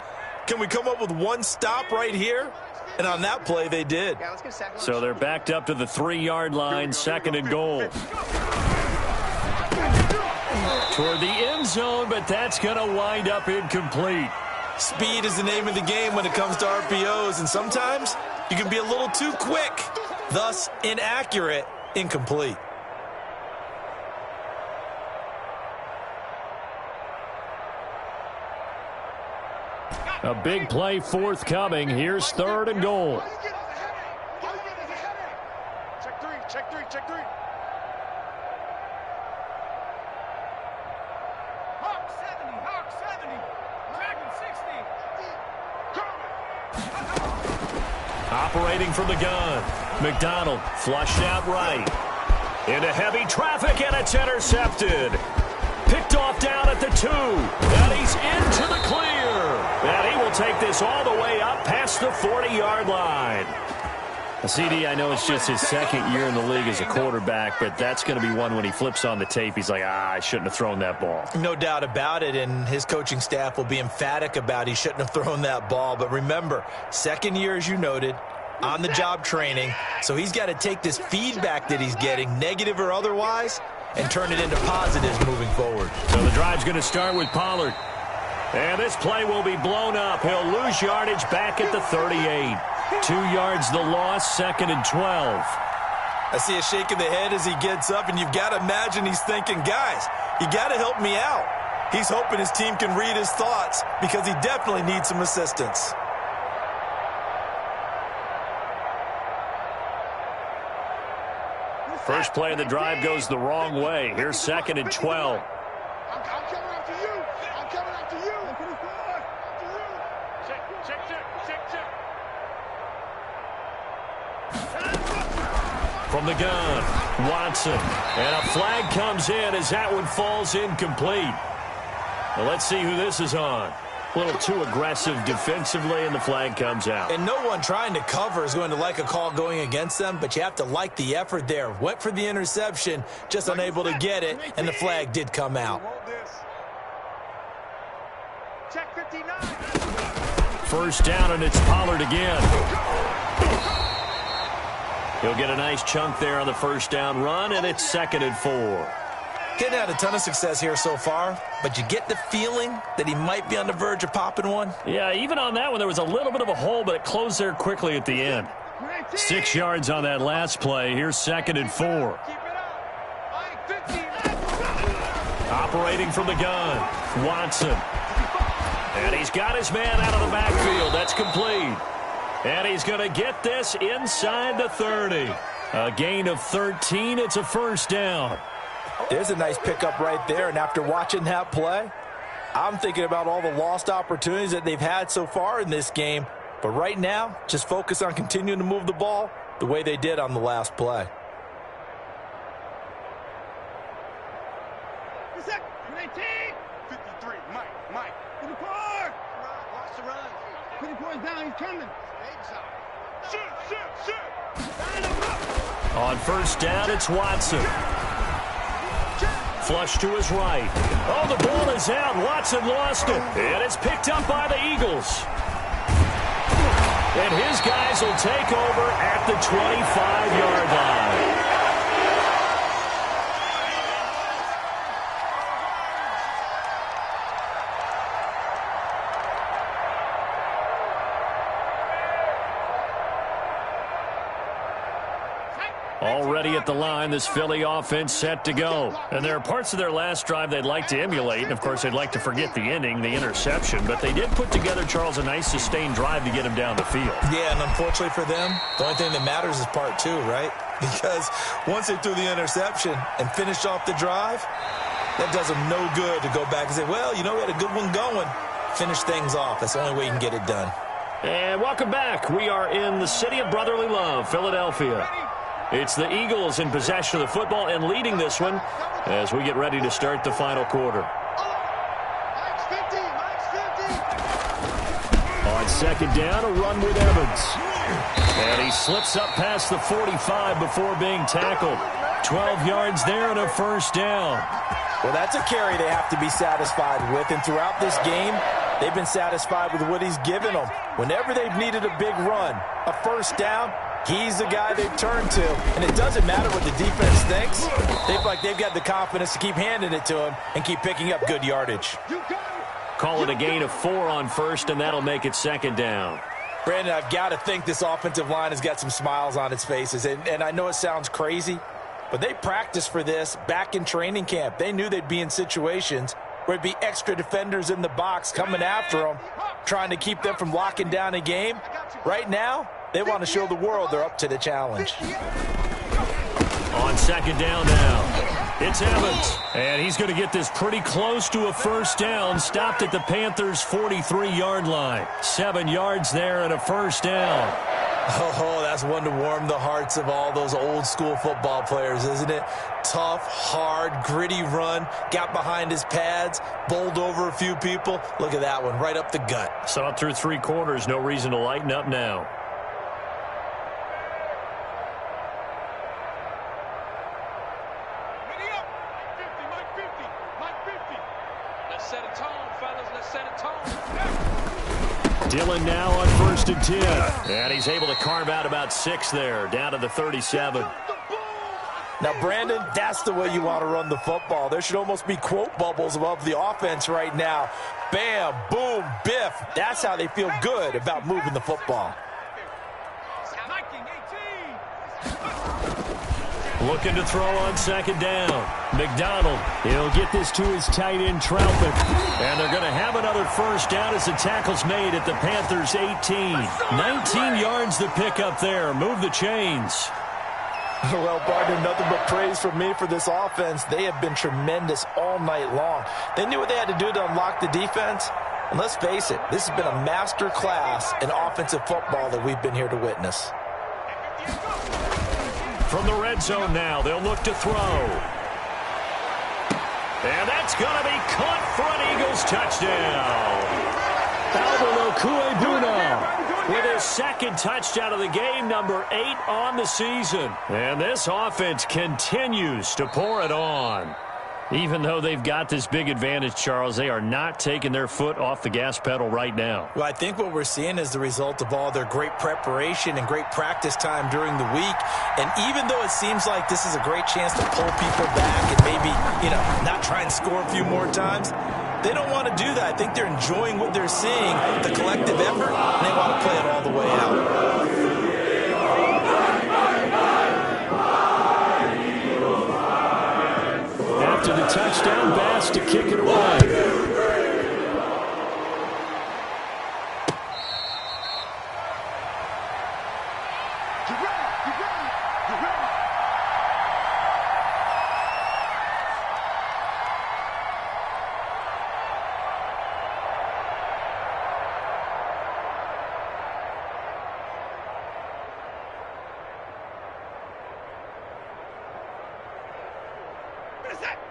Can we come up with one stop right here? And on that play, they did. So they're backed up to the 3-yard line, 2nd and goal. Toward the end zone, but that's going to wind up incomplete. Speed is the name of the game when it comes to RPOs, and sometimes you can be a little too quick, thus inaccurate, incomplete. A big play forthcoming. Here's 3rd and goal. Check three. Hawk 70. Dragon 60. Operating from the gun. McDonald flushed out right. Into heavy traffic, and it's intercepted. Picked off down at the 2. And he's into the clear. And he will take this all the way up past the 40-yard line. CD, I know it's just his second year in the league as a quarterback, but that's going to be one when he flips on the tape. He's like, I shouldn't have thrown that ball. No doubt about it, and his coaching staff will be emphatic about he shouldn't have thrown that ball. But remember, second year, as you noted, on-the-job training, so he's got to take this feedback that he's getting, negative or otherwise, and turn it into positives moving forward. So the drive's going to start with Pollard. And this play will be blown up. He'll lose yardage back at the 38. 2 yards the loss, 2nd and 12. I see a shake of the head as he gets up, and you've got to imagine he's thinking, guys, you got to help me out. He's hoping his team can read his thoughts because he definitely needs some assistance. First play of the drive goes the wrong way. Here's 2nd and 12. I'm coming after you. I'm coming after you. Check. From the gun, Watson. And a flag comes in as that one falls incomplete. Well, let's see who this is on. A little too aggressive defensively, and the flag comes out. And no one trying to cover is going to like a call going against them, but you have to like the effort there. Went for the interception, just unable to get it, and the flag did come out. Check 59. First down, and it's Pollard again. He'll get a nice chunk there on the first down run, and it's 2nd and 4. Getting had a ton of success here so far, but you get the feeling that he might be on the verge of popping one. Yeah, even on that one, there was a little bit of a hole, but it closed there quickly at the end. 6 yards on that last play. Here's 2nd and 4. Operating from the gun, Watson. And he's got his man out of the backfield. That's complete. And he's going to get this inside the 30. A gain of 13. It's a first down. There's a nice pickup right there, and after watching that play, I'm thinking about all the lost opportunities that they've had so far in this game. But right now, just focus on continuing to move the ball the way they did on the last play. Set. 19. 53. Mike. To the park. Watch the run. Put the points down. He's coming. Shoot. On first down, it's Watson. Flush to his right. Oh, the ball is out. Watson lost it. And it's picked up by the Eagles. And his guys will take over at the 25-yard line. Already at the line, this Philly offense set to go. And there are parts of their last drive they'd like to emulate. And, of course, they'd like to forget the ending, the interception. But they did put together, Charles, a nice sustained drive to get him down the field. Yeah, and unfortunately for them, the only thing that matters is part 2, right? Because once they threw the interception and finished off the drive, that does them no good to go back and say, well, you know, we had a good one going. Finish things off. That's the only way you can get it done. And welcome back. We are in the city of brotherly love, Philadelphia. It's the Eagles in possession of the football and leading this one as we get ready to start the final quarter. Mike's 50. On second down, a run with Evans. And he slips up past the 45 before being tackled. 12 yards there and a first down. Well, that's a carry they have to be satisfied with. And throughout this game, they've been satisfied with what he's given them. Whenever they've needed a big run, a first down, he's the guy they've turned to. And it doesn't matter what the defense thinks. They feel like they've got the confidence to keep handing it to him and keep picking up good yardage. Call it a gain of 4 on first, and that'll make it second down. Brandon, I've got to think this offensive line has got some smiles on its faces. And I know it sounds crazy, but they practiced for this back in training camp. They knew they'd be in situations where there'd be extra defenders in the box coming after them, trying to keep them from locking down a game. Right now, they want to show the world they're up to the challenge. On second down now, it's Evans. And he's going to get this pretty close to a first down. Stopped at the Panthers' 43-yard line. 7 yards there and a first down. Oh, that's one to warm the hearts of all those old school football players, isn't it? Tough, hard, gritty run, got behind his pads, bowled over a few people. Look at that one, right up the gut. Saw it through 3 quarters, no reason to lighten up now. Ready up. Mike 50, Mike 50. Let's set a tone, fellas. Let's set a tone. Dillon now on 1st and 10. And he's able to carve out about 6 there, down to the 37. Now, Brandon, that's the way you want to run the football. There should almost be quote bubbles above the offense right now. Bam, boom, biff. That's how they feel good about moving the football. Looking to throw on 2nd down. McDonald, he'll get this to his tight end, Troutman. And they're going to have another 1st down as the tackle's made at the Panthers' 18. 19 yards to pick up there. Move the chains. Well, partner, nothing but praise from me for this offense. They have been tremendous all night long. They knew what they had to do to unlock the defense. And let's face it, this has been a master class in offensive football that we've been here to witness. From the red zone now, they'll look to throw. And that's going to be caught for an Eagles touchdown. Albert Okuebuna with his 2nd touchdown of the game, number 8 on the season. And this offense continues to pour it on. Even though they've got this big advantage, Charles, they are not taking their foot off the gas pedal right now. Well, I think what we're seeing is the result of all their great preparation and great practice time during the week. And even though it seems like this is a great chance to pull people back and maybe, not try and score a few more times, they don't want to do that. I think they're enjoying what they're seeing, the collective effort, and they want to play it all the way out. After the touchdown, Bass to kick it away.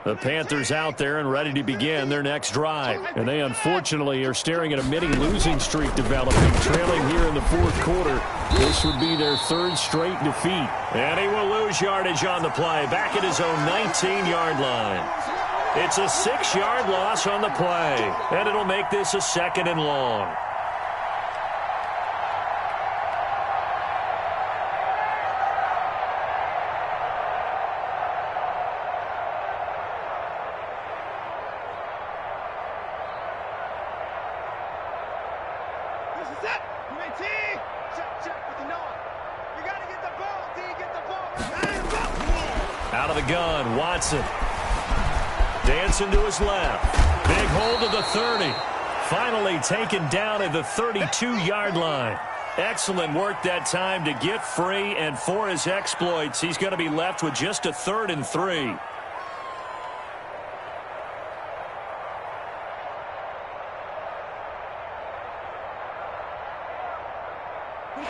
The Panthers out there and ready to begin their next drive. And they unfortunately are staring at a mini losing streak developing, trailing here in the 4th quarter. This would be their 3rd straight defeat. And he will lose yardage on the play, back at his own 19-yard line. It's a 6-yard loss on the play, and it'll make this a 2nd and long. Out of the gun, Watson. Dancing to his left. Big hold of the 30. Finally taken down at the 32-yard line. Excellent work that time to get free, and for his exploits, he's going to be left with just a 3rd and 3.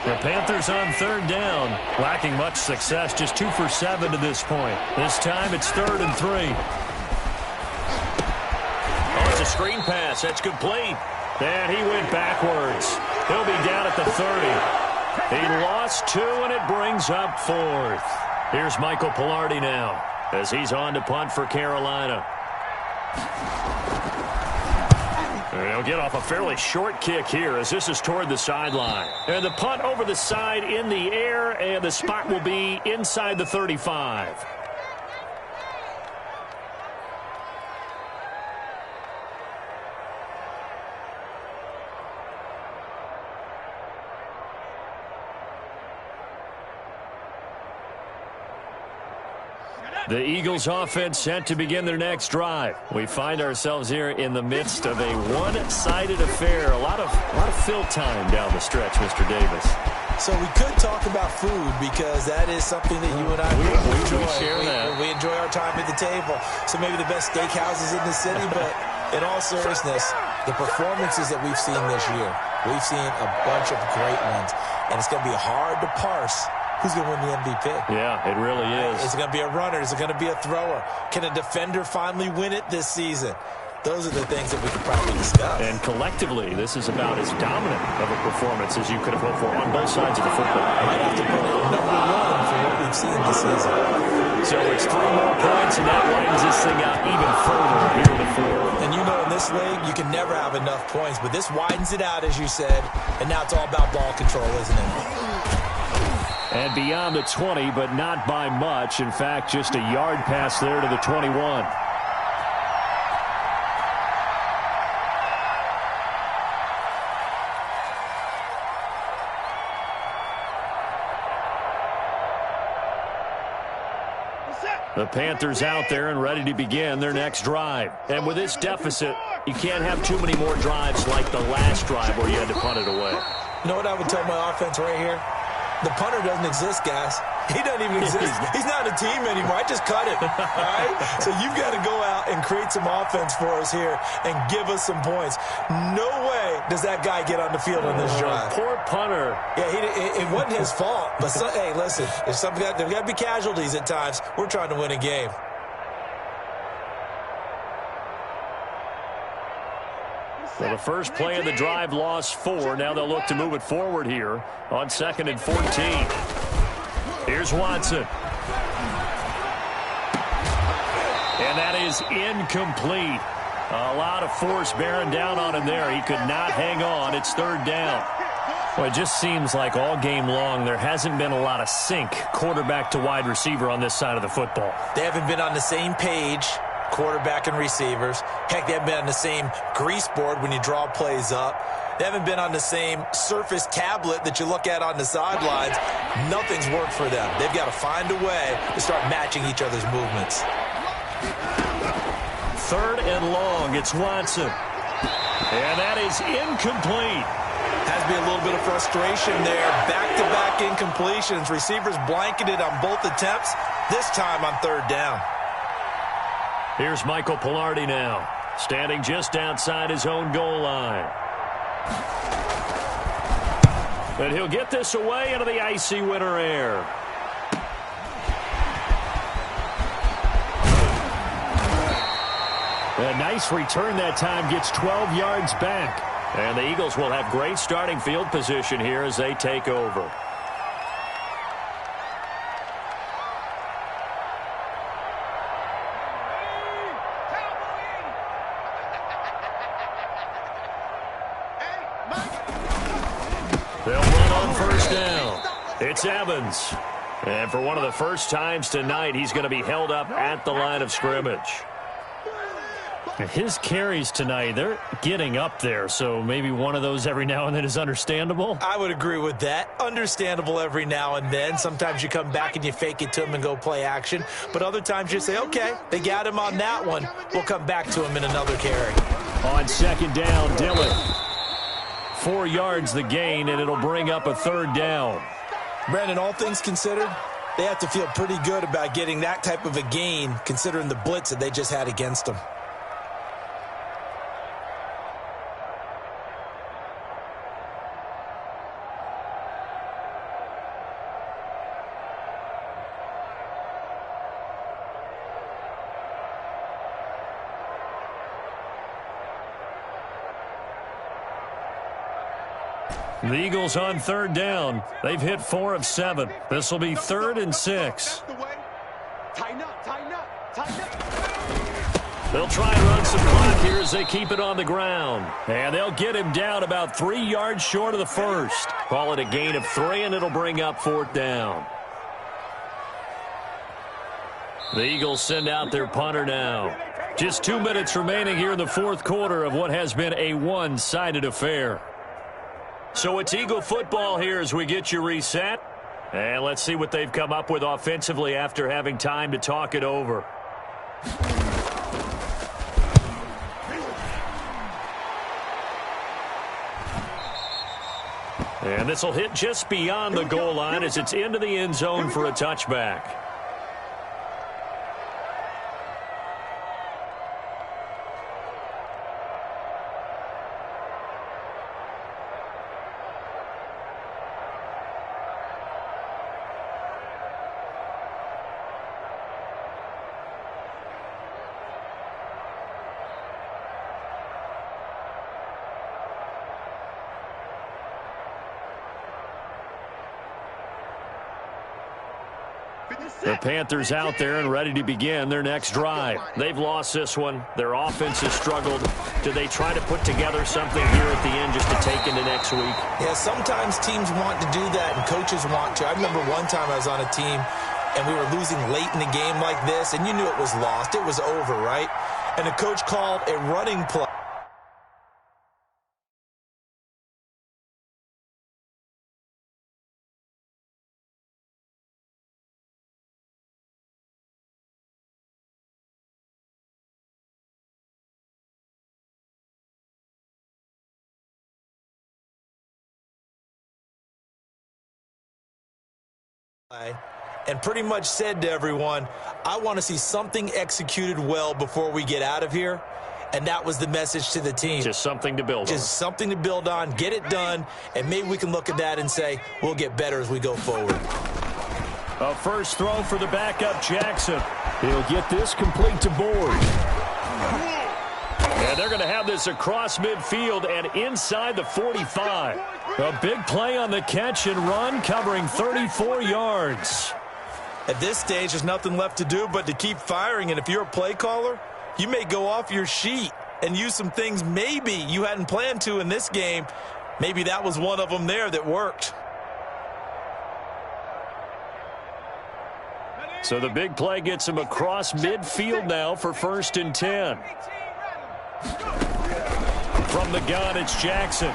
The Panthers on 3rd down, lacking much success, just 2 for 7 to this point. This time it's 3rd and 3. Oh, it's a screen pass. That's complete. And he went backwards. He'll be down at the 30. He lost 2, and it brings up 4th. Here's Michael Pilardi now as he's on to punt for Carolina. He'll get off a fairly short kick here as this is toward the sideline. And the punt over the side in the air, and the spot will be inside the 35. The Eagles offense set to begin their next drive. We find ourselves here in the midst of a one-sided affair. A lot of fill time down the stretch, Mr. Davis. So we could talk about food because that is something that you and I enjoy. We share that. We enjoy our time at the table. So maybe the best steakhouses in the city, but in all seriousness, the performances that we've seen this year, we've seen a bunch of great ones. and it's going to be hard to parse who's going to win the MVP. Yeah, it really is. Is it going to be a runner? Is it going to be a thrower? Can a defender finally win it this season? Those are the things that we could probably discuss. And collectively, this is about as dominant of a performance as you could have hoped for on both sides of the football. I might have to put it number one for what we've seen this season. So it's 3 more points, and that widens this thing out even further here in the fourth. And you know, in this league, you can never have enough points, but this widens it out, as you said, and now it's all about ball control, isn't it? And beyond the 20, but not by much. In fact, just a yard pass there to the 21. The Panthers out there and ready to begin their next drive. And with this deficit, you can't have too many more drives like the last drive where you had to punt it away. You know what I would tell my offense right here? The punter doesn't exist, guys. He doesn't even exist. He's not a team anymore. I just cut him, all right? So you've got to go out and create some offense for us here and give us some points. No way does that guy get on the field on this drive. Poor punter. Yeah, it wasn't his fault. But, hey, listen, there's got to be casualties at times. We're trying to win a game. Well, the first play of the drive lost 4. Now they'll look to move it forward here on 2nd and 14. Here's Watson. And that is incomplete. A lot of force bearing down on him there. He could not hang on. It's 3rd down. Well, it just seems like all game long there hasn't been a lot of sync quarterback to wide receiver on this side of the football. They haven't been on the same page, quarterback and receivers. Heck, they haven't been on the same grease board when you draw plays up. They haven't been on the same surface tablet that you look at on the sidelines. Nothing's worked for them. They've got to find a way to start matching each other's movements. 3rd and long. It's Watson. And that is incomplete. Has to be a little bit of frustration there. Back-to-back incompletions. Receivers blanketed on both attempts, this time on 3rd down. Here's Michael Pilardi now, standing just outside his own goal line. And he'll get this away into the icy winter air. A nice return that time, gets 12 yards back. And the Eagles will have great starting field position here as they take over. They'll run on 1st down. It's Evans. And for one of the first times tonight, he's going to be held up at the line of scrimmage. His carries tonight, they're getting up there, so maybe one of those every now and then is understandable. I would agree with that. Understandable every now and then. Sometimes you come back and you fake it to him and go play action. But other times you say, okay, they got him on that one. We'll come back to him in another carry. On 2nd down, Dillon. 4 yards the gain, and it'll bring up a 3rd down. Brandon, all things considered, they have to feel pretty good about getting that type of a gain considering the blitz that they just had against them. The Eagles on 3rd down. They've hit 4 of 7. This will be 3rd and 6. Tighten up, tighten up, tighten up. They'll try and run some clock here as they keep it on the ground. And they'll get him down about 3 yards short of the first. Call it a gain of 3, and it'll bring up 4th down. The Eagles send out their punter now. Just 2 minutes remaining here in the 4th quarter of what has been a one-sided affair. So it's Eagle football here as we get you reset. And let's see what they've come up with offensively after having time to talk it over. And this will hit just beyond the goal line as it's into the end zone for a touchback. The Panthers out there and ready to begin their next drive. They've lost this one. Their offense has struggled. Do they try to put together something here at the end just to take into next week? Yeah, sometimes teams want to do that and coaches want to. I remember one time I was on a team and we were losing late in the game like this, and you knew it was lost. It was over, right? And the coach called a running play. And pretty much said to everyone, I want to see something executed well before we get out of here. And that was the message to the team. Just something to build on. Just something to build on, get it done, and maybe we can look at that and say, we'll get better as we go forward. A first throw for the backup Jackson. He'll get this complete to Bboy. And they're going to have this across midfield and inside the 45. A big play on the catch and run, covering 34 yards. At this stage, there's nothing left to do but to keep firing. And if you're a play caller, you may go off your sheet and use some things maybe you hadn't planned to in this game. Maybe that was one of them there that worked. So the big play gets him across midfield now for 1st and 10. From the gun, it's Jackson.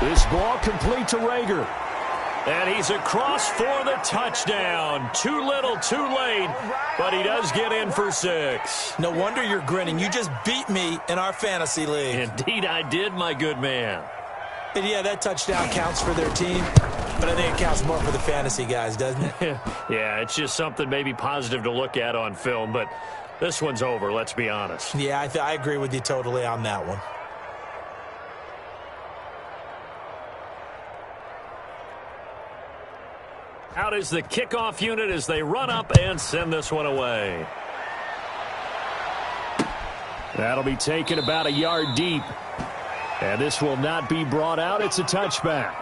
This ball complete to Rager. And he's across for the touchdown. Too little, too late, but he does get in for 6. No wonder you're grinning. You just beat me in our fantasy league. Indeed I did, my good man. And yeah, that touchdown counts for their team, but I think it counts more for the fantasy guys, doesn't it? Yeah, it's just something maybe positive to look at on film, but this one's over, let's be honest. Yeah, I agree with you totally on that one. Out is the kickoff unit as they run up and send this one away. That'll be taken about a yard deep. And this will not be brought out. It's a touchback.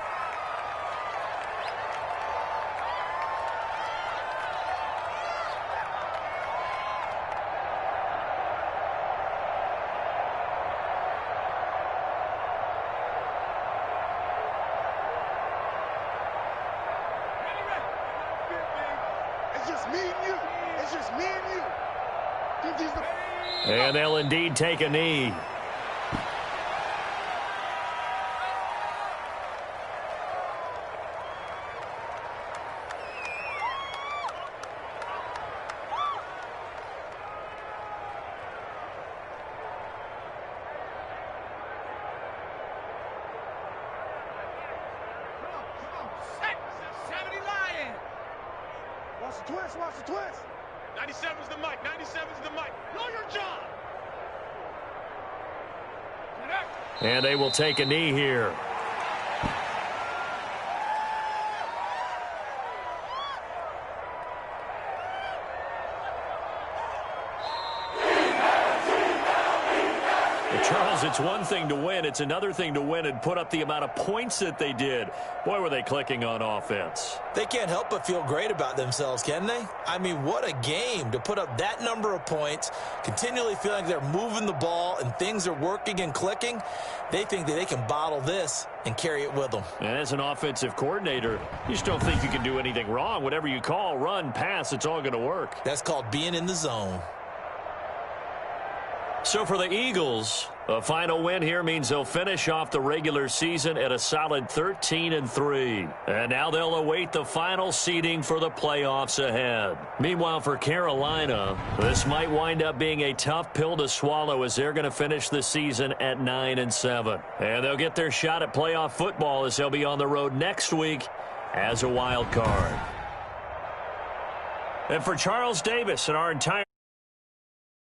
And they'll indeed take a knee. Watch the twist, watch the twist. 97's the mic, 97's the mic. Know your job. And they will take a knee here. Charles, it's one thing to win. It's another thing to win and put up the amount of points that they did. Boy, were they clicking on offense. They can't help but feel great about themselves, can they? I mean, what a game to put up that number of points, continually feeling like they're moving the ball and things are working and clicking. They think that they can bottle this and carry it with them. And as an offensive coordinator, you just don't think you can do anything wrong. Whatever you call, run, pass, it's all going to work. That's called being in the zone. So for the Eagles, a final win here means they'll finish off the regular season at a solid 13-3. And now they'll await the final seeding for the playoffs ahead. Meanwhile, for Carolina, this might wind up being a tough pill to swallow as they're going to finish the season at 9-7. And they'll get their shot at playoff football as they'll be on the road next week as a wild card. And for Charles Davis and our entire